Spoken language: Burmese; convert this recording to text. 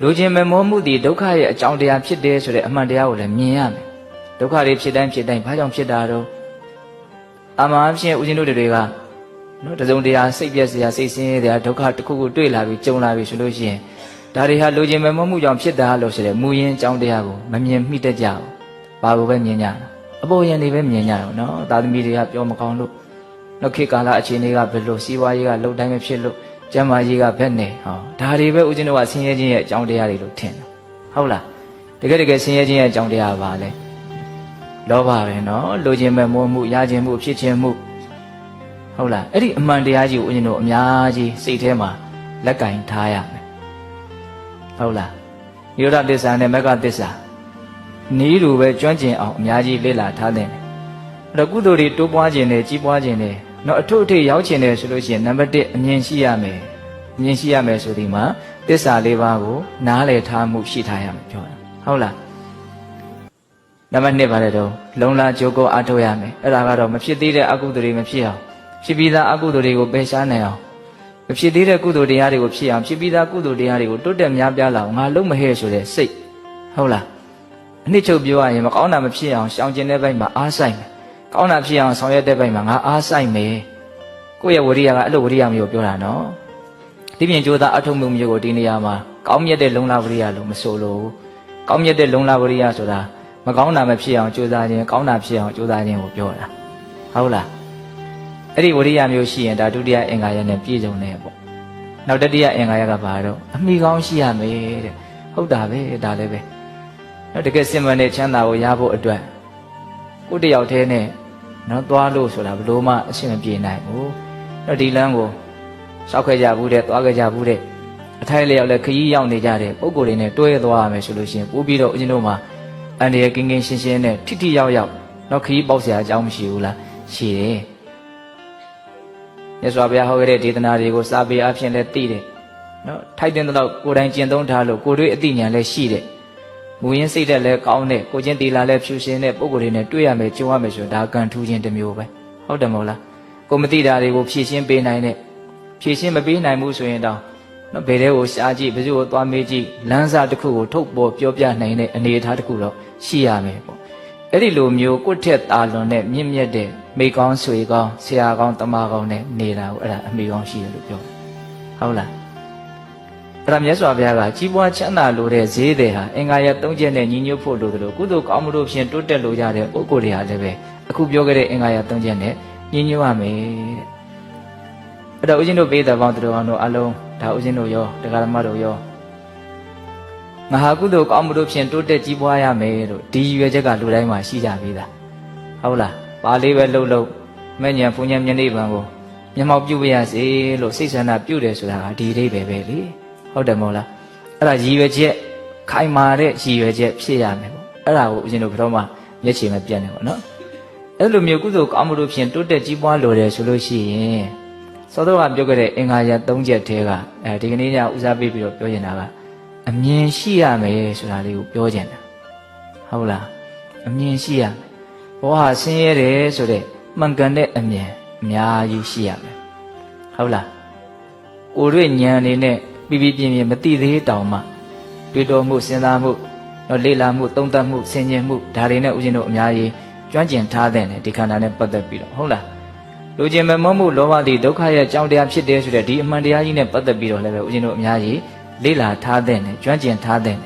လူချင်းမမောမှုဒီဒုက္ခရဲ့အကြောင်းတရားဖြစ်တယ်ဆိုတဲ့အမှန်တရားကိုလည်းမြင်ရမယ်ဒုက္ခတွေဖြစ်တိုင်းဘာကြောင့်ဖြစ်တာတော့အမှန်အဖြစ်ဦးဇင်းတို့တွေကနော်တစုံတရာစိတ်ပြက်စရာစိတ်ဆင်းရဲစရာဒုက္ခတစ်ခုခုတွေ့လာပြီးကြုံလာပြီးဆိုလို့ရှိရင်ဒါတွေဟာလူချင်းမမောမှုကြောင့်ဖြစ်တာလို့ဆိုတဲ့မူရင်းအကြောင်းတရားကိုမမြင်မိတတ်ကြဘူးဘာကိုပဲမြင်ကြတာအပေါ်ယံတွေပဲမြင်ကြတော့နော်သာသမီတွေကပြောမကောင်းလို့နောက်ခေတ်ကာလအခြေအနေကဘယ်လိုစီးပွားရေးကလုံတိုင်းမဖြစ်လို့ကျမ်းမာရေးကဘက်နဲ့ဟောဒါတွေပဲဦးဇင်းတို့ကဆင်းရဲခြင်းရဲ့အကြောင်းတရားတွေလို့ထင်တယ်ဟုတ်လားတကယ်ဆင်းရဲခြင်းရဲ့အကြောင်းတရားပါလေလောဘပဲနော်လိုချင်မဲ့မိုးမှုရခြင်းမှုဖြစ်ခြင်းမှုဟုတ်လားအဲ့ဒီအမှန်တရားကြီးကိုဦးဇင်းတို့အများကြီးစိတ်ထဲမှာလက်ကင်ထားရမယ်ဟုတ်လားနိရောဓသစ္စာနဲ့မဂ္ဂသစ္စာနီးလိုပဲကျွမ်းကျင်အောင်အများကြီးလေ့လာထားတဲ့အဲ့တော့ကုသိုလ်တွေတိုးပွားခြင်းနဲ့ကြီးပွားခြင်းနဲ့နော်အထုအထိပ်ရောက်ခြင်းနဲ့ဆိုလို့ရှိရင်နံပါတ်1အမြင်ရှိရမယ်အမြင်ရှိရမယ်ဆိုဒီမှာသစ္စာ၄ပါးကိုနားလည်ထားမှုရှိထားရမယ်ပြောတာဟုတ်လားနံပါတ်2ပါလေတော့လုံလာကြိုးကိုအားထုတ်ရမယ်အဲ့ဒါကတော့မဖြစ်သေးတဲ့အကုသိုလ်တွေမဖြစ်အောင်ဖြစ်ပြီးသားအကုသိုလ်တွေကိုပယ်ရှားနိုင်အောင်မဖြစ်သေးတဲ့ကုသိုလ်တရားတွေကိုဖြစ်အောင်ဖြစ်ပြီးသားကုသိုလ်တရားတွေကိုတိုးတက်များပြားလာအောင်ငါလုံးမဟဲ့ဆိုတဲ့စိတ်ဟုတ်လားအနှစ်ချုပ်ပြောရရင်မကောင်းတာမဖြစ်အောင်ရှောင်ကျဉ်တဲ့ဘက်မှာအားဆိုင်မယ်ကောင်းတာဖြစ်အောင်ဆောင်ရွက်တဲ့ဘက်မှာငါအားဆိုင်မယ်ကိုယ့်ရဲ့ဝရိယကအဲ့လိုဝရိယမျိုးပြောတာနော်ဒီပြင်ကြိုးသားအထုံမှုမျိုးကိုဒီနေရာမှာကောင်းမြတ်တဲ့လုံလဝရိယလို့မဆိုလို့ကောင်းမြတ်တဲ့လုံလဝရိယဆိုတာမကောင်းတာမဖြစ်အောင်ကြိုးစားခြင်းကောင်းတာဖြစ်အောင်ကြိုးစားခြင်းကိုပြောတာဟုတ်လားအဲ့ဒီဝရိယမျိုးရှိရင်ဒါဒုတိယအင်္ဂါရနဲ့ပြည့်စုံတယ်ပေါ့နောက်တတိယအင်္ဂါရကဘာတော့အမိကောင်းရှိရမယ်တဲ့ဟုတ်တာပဲဒါလည်းပဲနောက်တကယ်စင်မှန်တဲ့ချမ်းသာကိုရဖို့အတွက်ကိုယ်တယောက်တည်းနဲ့နော်သွားလို့ဆိုတာဘလို့မှအဆင်မပြေနိုင်ဘူးတော့ဒီလမ်းကိုရှောက်ခဲ့ကြဘူးတဲ့သွားခဲ့ကြဘူးတဲ့အထိုက်လျောက်လည်းခရီးရောက်နေကြတဲ့ပုံကိုယ်တွေနဲ့တွဲသွားရမယ်ဆိုလို့ရှိရင်ပို့ပြီးတော့ဦးဇင်းတို့မှာအန္တရာယ်ကင်းကင်းရှင်းရှင်းနဲ့ထိထိရောက်ရောက်နော်ခရီးပေါက်စရာအကြောင်းမရှိဘူးလားရှိတယ်မြတ်စွာဘုရားဟောခဲ့တဲ့ဒေသနာတွေကိုစာပေအဖြစ်လည်းသိတယ်နော်ထိုက်တဲ့တော့ကိုယ်တိုင်ကျင့်သုံးထားလို့ကိုယ်တွေ့အသိဉာဏ်လည်းရှိတယ်မူရင်းစိတ်ဓာတ်လည်းကောင်းတဲ့ကိုချင်းတီလာလည်းဖြူရှင်တဲ့ပုံကိုယ်တွေနဲ့တွေ့ရမယ်ကြုံရမယ်ဆိုဒါကံထူးခြင်းတစ်မျိုးပဲဟုတ်တယ်မဟုတ်လားကိုမသိတာတွေကိုဖြည့်ရှင်းပေးနိုင်တဲ့ဖြည့်ရှင်းမပေးနိုင်ဘူးဆိုရင်တော့နော်ဘယ်တဲ့ကိုရှားကြည့်ဘယ်သူကိုသွားမေးကြည့်လမ်းစာတစ်ခုကိုထုတ်ပေါ်ပြောပြနိုင်တဲ့အနေအထားတစ်ခုတော့ရှိရမယ်ပေါ့အဲ့ဒီလိုမျိုးကိုယ့်ထက်သာလွန်တဲ့မြင့်မြတ်တဲ့မိကောင်းဆွေကောင်းဆရာကောင်းတမကောင်းနဲ့နေတာကိုအဲ့ဒါအမိကောင်းရှိတယ်လို့ပြောတယ်ဟုတ်လားအဲ့ဒါမြတ်စွာဘုရားကကြီးပွားချမ်းသာလိုတဲ့ဈေးတွေဟာအင်္ဂါရ၃ချက်နဲ့ညီညွတ်ဖို့လိုတယ်လို့ကုသိုလ်ကောင်းမှုတို့ဖြင့်တိုးတက်လိုကြတဲ့ပုဂ္ဂိုလ်တွေဟာလည်းပဲအခုပြောခဲ့တဲ့အင်္ဂါရ၃ချက်နဲ့ညီညွတ်ရမယ်တဲ့အဲ့တော့ဦးဇင်းတို့ပေးတဲ့ပေါင်းတို့အောင်တို့အလုံးဒါဦးဇင်းတို့ရောတရားဓမ္မတို့ရောငါဟာကုသိုလ်ကောင်းမှုတို့ဖြင့်တိုးတက်ကြီးပွားရမယ်လို့ဒီရွယ်ချက်ကလူတိုင်းမှာရှိကြပြီသားဟုတ်လားပါလေးပဲလှုပ်မဲ့ညာဘုံညာမျက်နှိပ်ပံကိုမျက်မှောက်ပြုပြရစေလို့စိတ်ဆန္ဒပြုတယ်ဆိုတာကဒီအိဗယ်ပဲလေဟုတ်တယ်မဟုတ်လားအဲ့ဒါရည်ရွယ်ချက်ခိုင်မာတဲ့ရည်ရွယ်ချက်ဖြစ်ရမယ်ပေါ့အဲ့ဒါကိုဦးဇင်းတို့ဘယ်တော့မှမျက်ခြေမပြတ်နဲ့ပေါ့နော်အဲ့လိုမျိုးကုသိုလ်ကောင်းမှုတို့ဖြင့်တိုးတက်ကြီးပွားလိုတယ်ဆိုလို့ရှိရင်သောတော်ကပြောခဲ့တဲ့အင်္ဂါရ၃ချက်တည်းကဒီကနေ့ညဦးစားပေးပြီးတော့ပြောနေတာကအမြင်ရှိရမယ်ဆိုတာလေးကိုပြောကြတယ်ဟုတ်လားအမြင်ရှိရမယ်ဘောဟာဆင်းရဲတယ်ဆိုတဲ့မှန်ကန်တဲ့အမြင်အများကြီးရှိရမယ်ဟုတ်လားကိုယ်တွေ့ဉာဏ်နေနဲ့ပြပြပြင်းမသိသေးတောင်မှတွေ့တော်မှုစဉ်းစားမှုတော့လေ့လာမှုသုံးသပ်မှုဆင်ခြင်မှုဒါတွေနဲ့ဦးဇင်းတို့အများကြီးကျွမ်းကျင်ထားတဲ့ဒီခန္ဓာနဲ့ပတ်သက်ပြီးတော့ဟုတ်လားလူချင်းမမောမှုလောဘတိဒုက္ခရဲ့အကြောင်းတရားဖြစ်တယ်ဆိုတဲ့ဒီအမှန်တရားကြီးနဲ့ပတ်သက်ပြီးတော့လည်းပဲဦးဇင်းတို့အများကြီးလေ့လာထားတဲ့ကျွမ်းကျင်ထားတဲ့